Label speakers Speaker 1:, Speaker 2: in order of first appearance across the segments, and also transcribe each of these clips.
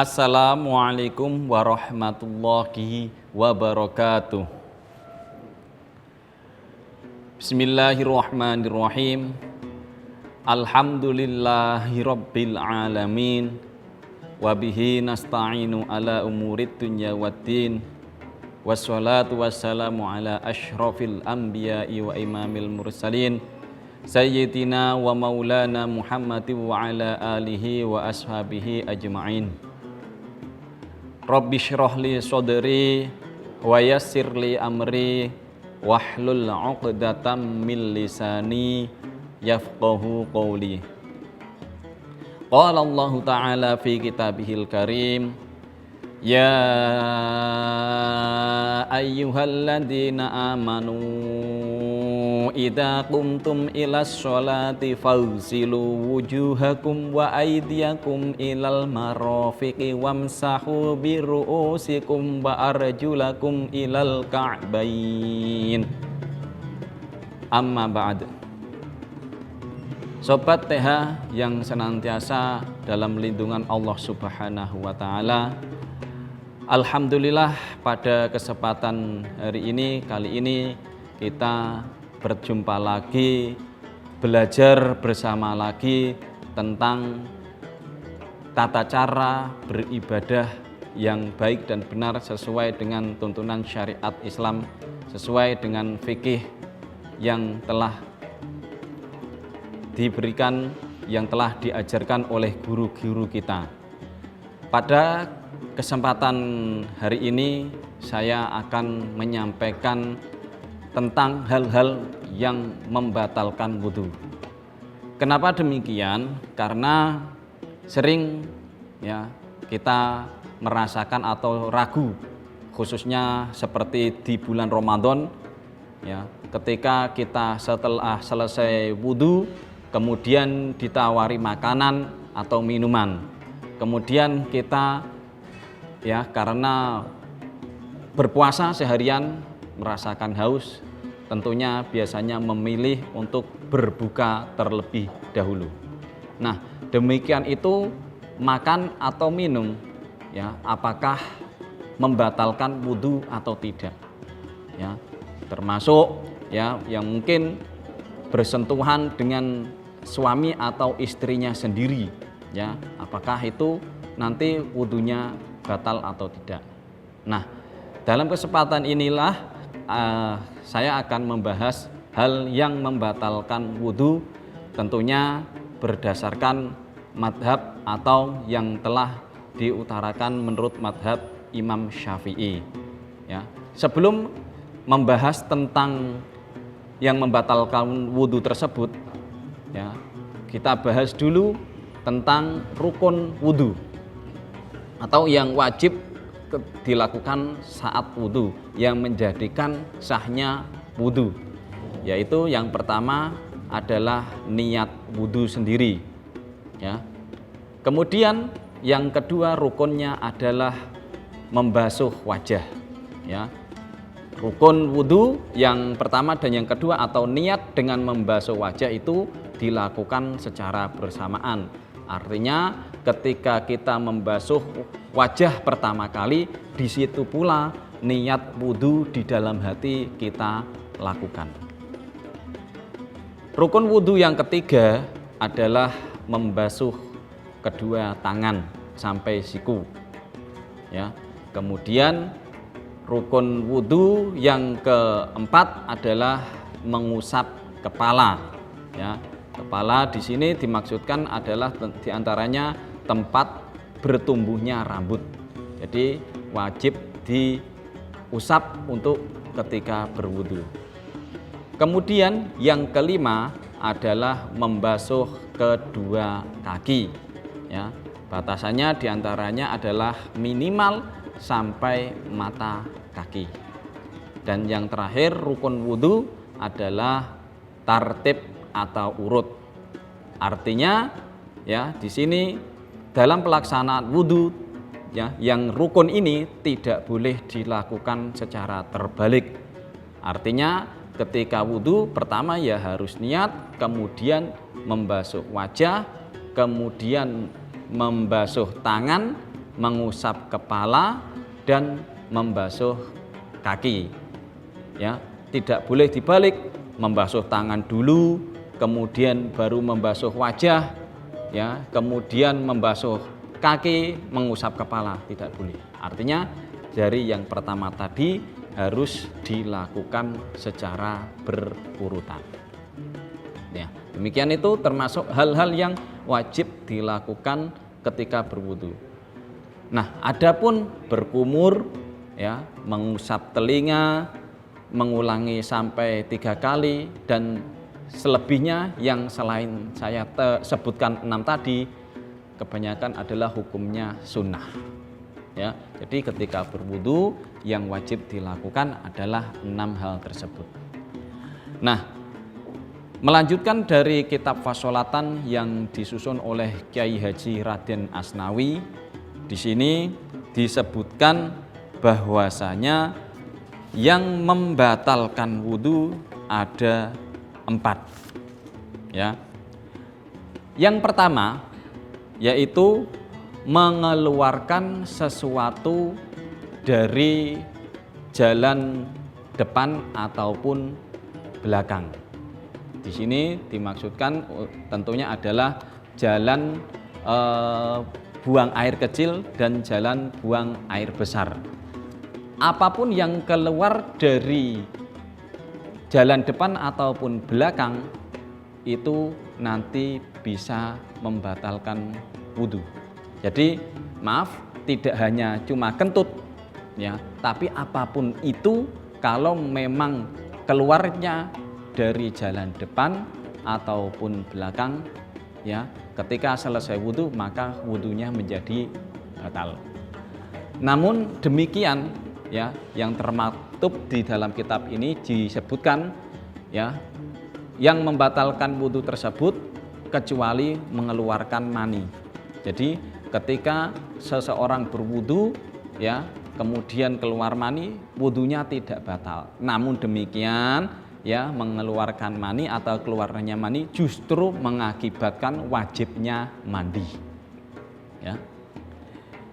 Speaker 1: Assalamualaikum warahmatullahi wabarakatuh. Bismillahirrahmanirrahim. Alhamdulillahirabbil alamin. Wabihi nasta'inu ala umurid dunya waddin. Wassalatu wassalamu ala ashrafil anbiya'i wa imamil mursalin Sayyidina wa maulana Muhammadin wa ala alihi wa ashabihi ajma'in. Rabbi syrah li sadri wa yassir li amri wahlul 'uqdatam min lisani yafqahu qawli. Qala Allah Ta'ala fi kitabihil karim, ya ayyuhalladzina amanu idza qumtum ilas sholati fawsilu wujuhakum wa aydiyakum ilal marafiqi wamsahu biru'usikum wa arjulakum ilal ka'bain. Amma ba'd. Sobat TH yang senantiasa dalam lindungan Allah Subhanahu wa taala. Alhamdulillah pada kesempatan hari ini, kali ini kita berjumpa lagi, belajar bersama lagi tentang tata cara beribadah yang baik dan benar sesuai dengan tuntunan syariat Islam, sesuai dengan fikih yang telah diberikan, yang telah diajarkan oleh guru-guru kita. Pada kesempatan hari ini saya akan menyampaikan tentang hal-hal yang membatalkan wudhu. Kenapa demikian? Karena sering kita merasakan atau ragu, khususnya seperti di bulan Ramadan, ketika kita setelah selesai wudhu kemudian ditawari makanan atau minuman, kemudian kita karena berpuasa seharian merasakan haus, tentunya biasanya memilih untuk berbuka terlebih dahulu. Nah, demikian itu makan atau minum apakah membatalkan wudhu atau tidak? Termasuk yang mungkin bersentuhan dengan suami atau istrinya sendiri, apakah itu nanti wudhunya batal atau tidak? Nah, dalam kesempatan inilah saya akan membahas hal yang membatalkan wudhu, tentunya berdasarkan madhab atau yang telah diutarakan menurut madhab Imam Syafi'i. Sebelum membahas tentang yang membatalkan wudhu tersebut, kita bahas dulu tentang rukun wudhu atau yang wajib dilakukan saat wudhu, yang menjadikan sahnya wudhu, yaitu yang pertama adalah niat wudhu sendiri. Kemudian yang kedua rukunnya adalah membasuh wajah. Rukun wudhu yang pertama dan yang kedua atau niat dengan membasuh wajah itu dilakukan secara bersamaan. Artinya ketika kita membasuh wajah pertama kali, di situ pula niat wudhu di dalam hati kita lakukan. Rukun wudhu yang ketiga adalah membasuh kedua tangan sampai siku. Kemudian rukun wudhu yang keempat adalah mengusap kepala. Kepala di sini dimaksudkan adalah diantaranya tempat bertumbuhnya rambut. Jadi wajib diusap untuk ketika berwudu. Kemudian yang kelima adalah membasuh kedua kaki. Batasannya diantaranya adalah minimal sampai mata kaki. Dan yang terakhir rukun wudhu adalah tartib atau urut. Artinya di sini dalam pelaksanaan wudhu yang rukun ini tidak boleh dilakukan secara terbalik. Artinya ketika wudhu pertama harus niat, kemudian membasuh wajah, kemudian membasuh tangan, mengusap kepala dan membasuh kaki. Ya, tidak boleh dibalik, membasuh tangan dulu, kemudian baru membasuh wajah, ya, kemudian membasuh kaki, mengusap kepala, tidak boleh. Artinya dari yang pertama tadi harus dilakukan secara berurutan. Ya, demikian itu termasuk hal-hal yang wajib dilakukan ketika berwudu. Nah, adapun berkumur, ya, mengusap telinga, mengulangi sampai 3 kali dan selebihnya yang selain saya sebutkan 6 tadi, kebanyakan adalah hukumnya sunnah. Ya, jadi ketika berwudu yang wajib dilakukan adalah 6 hal tersebut. Nah, melanjutkan dari kitab Fasolatan yang disusun oleh Kyai Haji Raden Asnawi, di sini disebutkan bahwasanya yang membatalkan wudu ada 4. Ya. Yang pertama yaitu mengeluarkan sesuatu dari jalan depan ataupun belakang. Di sini dimaksudkan tentunya adalah jalan buang air kecil dan jalan buang air besar. Apapun yang keluar dari jalan depan ataupun belakang itu nanti bisa membatalkan wudu. Jadi maaf, tidak hanya cuma kentut, ya, tapi apapun itu kalau memang keluarnya dari jalan depan ataupun belakang, ya, ketika selesai wudu maka wudunya menjadi batal. Namun demikian, ya, yang termaktub di dalam kitab ini disebutkan, ya, yang membatalkan wudu tersebut kecuali mengeluarkan mani. Jadi ketika seseorang berwudu, ya, kemudian keluar mani, wudunya tidak batal. Namun demikian, ya, mengeluarkan mani atau keluarnya mani justru mengakibatkan wajibnya mandi. Ya.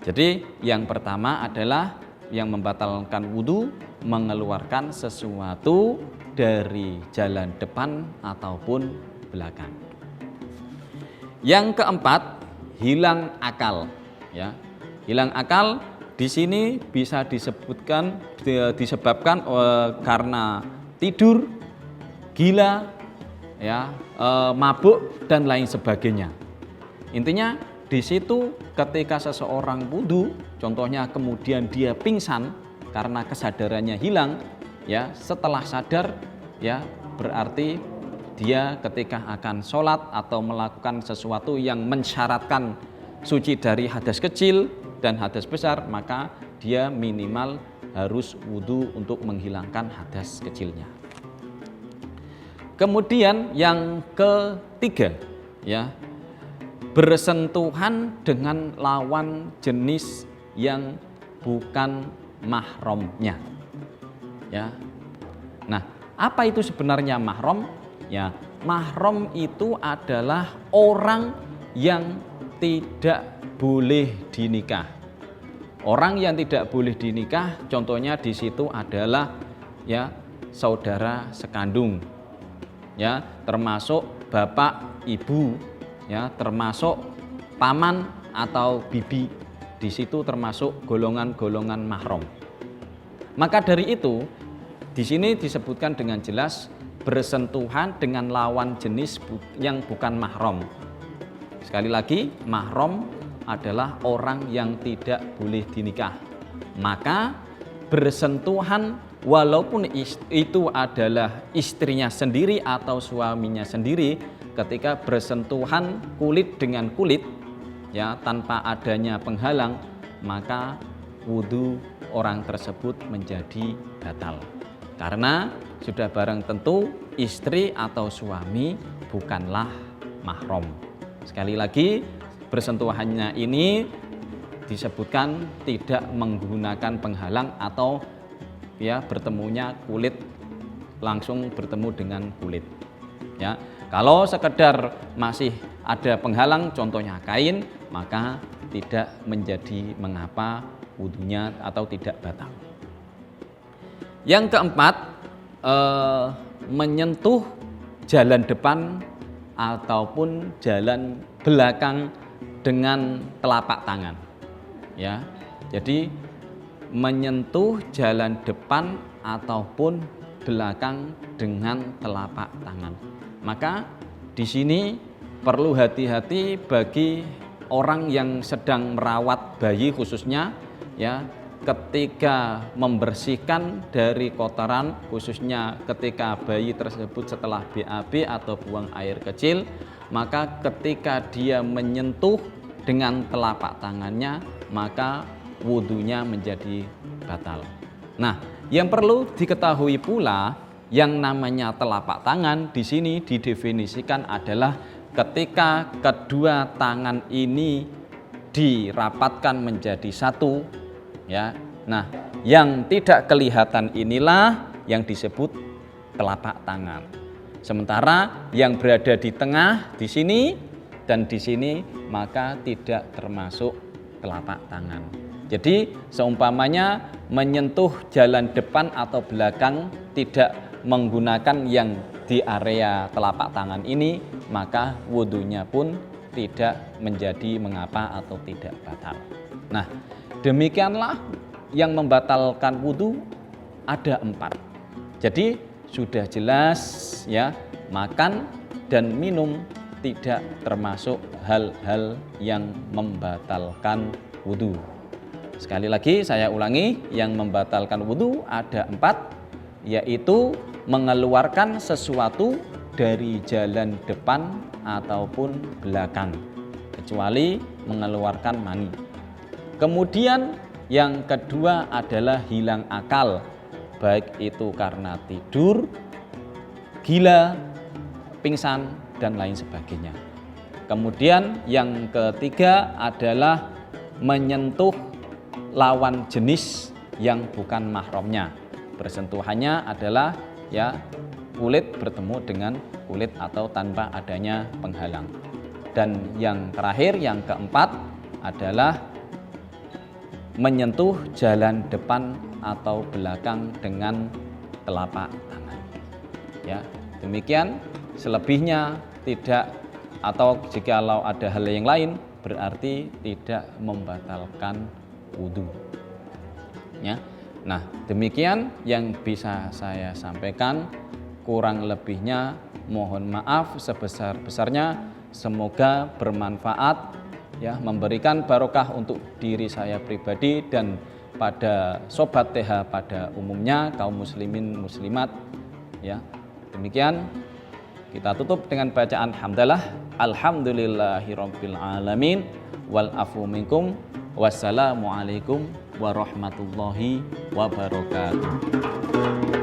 Speaker 1: Jadi yang pertama adalah yang membatalkan wudu mengeluarkan sesuatu dari jalan depan ataupun belakang. Yang keempat, hilang akal. Ya, hilang akal di sini bisa disebabkan karena tidur, gila, ya, mabuk dan lain sebagainya. Intinya di situ ketika seseorang wudu, contohnya kemudian dia pingsan karena kesadarannya hilang, ya, setelah sadar, ya, berarti dia ketika akan sholat atau melakukan sesuatu yang mensyaratkan suci dari hadas kecil dan hadas besar, maka dia minimal harus wudu untuk menghilangkan hadas kecilnya. Kemudian yang ketiga, ya, bersentuhan dengan lawan jenis yang bukan mahramnya. Ya. Nah, apa itu sebenarnya mahram? Ya, mahram itu adalah orang yang tidak boleh dinikah. Orang yang tidak boleh dinikah, contohnya di situ adalah, ya, saudara sekandung, ya, termasuk bapak, ibu, ya, termasuk paman atau bibi. Di situ termasuk golongan-golongan mahram. Maka dari itu, di sini disebutkan dengan jelas bersentuhan dengan lawan jenis yang bukan mahram. Sekali lagi, mahram adalah orang yang tidak boleh dinikah. Maka bersentuhan walaupun itu adalah istrinya sendiri atau suaminya sendiri, ketika bersentuhan kulit dengan kulit, ya, tanpa adanya penghalang, maka wudu orang tersebut menjadi batal. Karena sudah barang tentu istri atau suami bukanlah mahram. Sekali lagi, bersentuhannya ini disebutkan tidak menggunakan penghalang atau, ya, bertemunya kulit langsung bertemu dengan kulit. Ya, kalau sekedar masih ada penghalang, contohnya kain, maka tidak menjadi mengapa wudunya atau tidak batal. Yang keempat, menyentuh jalan depan ataupun jalan belakang dengan telapak tangan. Ya, jadi menyentuh jalan depan ataupun belakang dengan telapak tangan. Maka di sini perlu hati-hati bagi orang yang sedang merawat bayi khususnya, ya, ketika membersihkan dari kotoran, khususnya ketika bayi tersebut setelah BAB atau buang air kecil, maka ketika dia menyentuh dengan telapak tangannya, maka wudunya menjadi batal. Nah, yang perlu diketahui pula, yang namanya telapak tangan di sini didefinisikan adalah ketika kedua tangan ini dirapatkan menjadi satu, ya. Nah, yang tidak kelihatan inilah yang disebut telapak tangan. Sementara yang berada di tengah di sini dan di sini maka tidak termasuk telapak tangan. Jadi seumpamanya menyentuh jalan depan atau belakang tidak menggunakan yang di area telapak tangan ini, maka wudunya pun tidak menjadi mengapa atau tidak batal. Nah, demikianlah yang membatalkan wudu ada 4. Jadi sudah jelas, ya, makan dan minum tidak termasuk hal-hal yang membatalkan wudu. Sekali lagi saya ulangi, yang membatalkan wudu ada 4, yaitu mengeluarkan sesuatu dari jalan depan ataupun belakang, kecuali mengeluarkan mani. Kemudian yang kedua adalah hilang akal, baik itu karena tidur, gila, pingsan, dan lain sebagainya. Kemudian yang ketiga adalah menyentuh lawan jenis yang bukan mahramnya. Bersentuhannya adalah, ya, kulit bertemu dengan kulit atau tanpa adanya penghalang. Dan yang terakhir, yang keempat adalah menyentuh jalan depan atau belakang dengan telapak tangan. Ya, demikian. Selebihnya tidak, atau jikalau ada hal yang lain berarti tidak membatalkan wudu. Ya. Nah, demikian yang bisa saya sampaikan. Kurang lebihnya mohon maaf sebesar-besarnya. Semoga bermanfaat, ya, memberikan barokah untuk diri saya pribadi dan pada sobat TH pada umumnya, kaum muslimin muslimat, ya. Demikian kita tutup dengan bacaan hamdalah, alhamdulillahirabbil alamin wal afu minkum, wassalamualaikum warahmatullahi wabarakatuh.